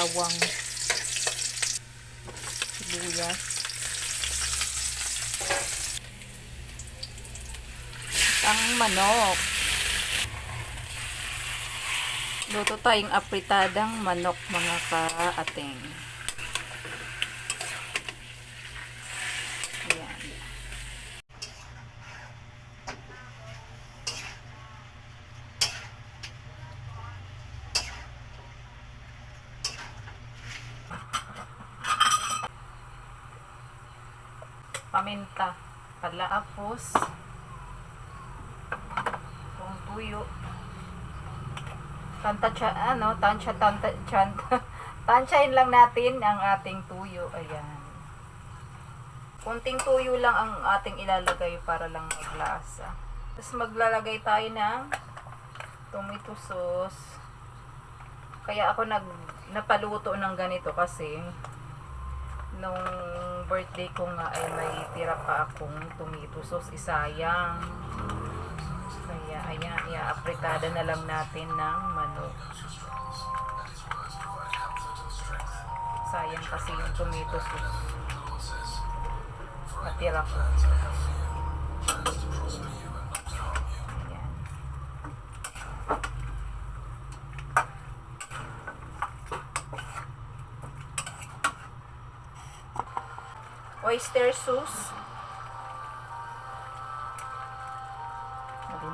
bawang, sibuyas. Ang manok. Luto tayong apritadang manok mga kaating. Ayan. Paminta, palaapos, kung tuyo. Tansyahin lang natin ang ating tuyo. Ayan. Kunting tuyo lang ang ating ilalagay para lang maglasa. Tapos maglalagay tayo ng tomato sauce. Kaya ako napaluto ng ganito kasi nung birthday ko nga ay may tira pa akong tomato sauce. Isayang. Kaya ayan, i-apritada na lang natin ng manok. Sayang kasi yung tomato sauce. Matira ko. Ayan. Oyster sauce.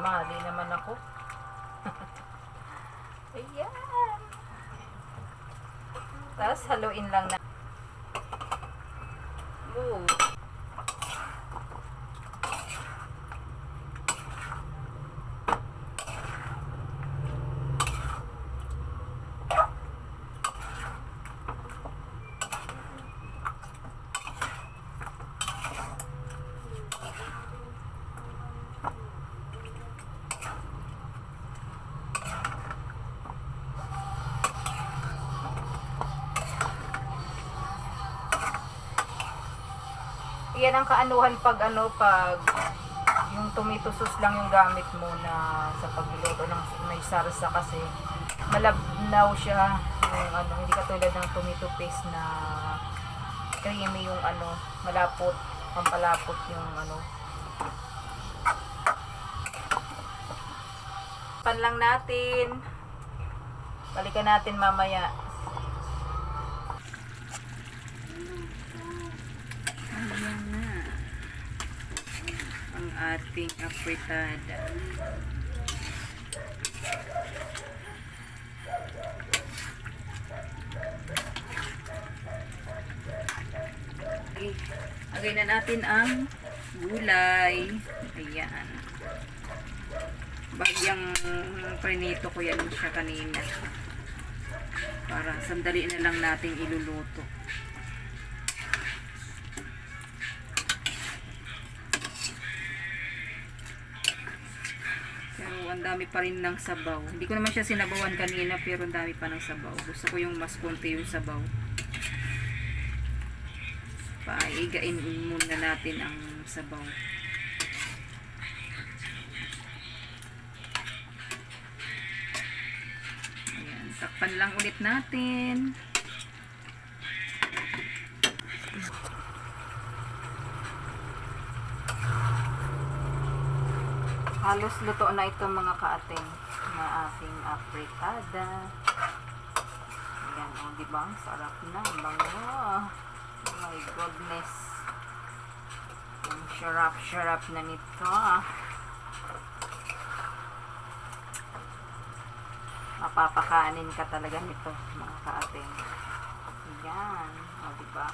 Mali naman ako. Ayan. Tapos haluin lang na. Ooh. Yan ang kaanuhan pag yung tomato sauce lang yung gamit mo na sa pagluluto ng may sarsa kasi malabnaw siya yung hindi katulad ng tomato paste na creamy yung malapot, pampalapot yung pan lang natin, balikan natin mamaya. Ating apritada. Okay. Lagay na natin ang gulay. Ayan. Bagyang prinito ko yan siya kanina. Para sandali na lang natin iluluto. Ang dami pa rin ng sabaw. Hindi ko naman siya sinabawan kanina pero ang dami pa ng sabaw. Gusto ko yung mas konti yung sabaw. Paigain muna natin ang sabaw. Ayan, takpan lang ulit natin. Halos luto na ito mga kaating na ating apritada. Ayan, diba? Sarap na. Bango. Oh my goodness. Ang syarap na nito. Mapapakanin ka talaga nito mga kaating. Ayan. O, diba?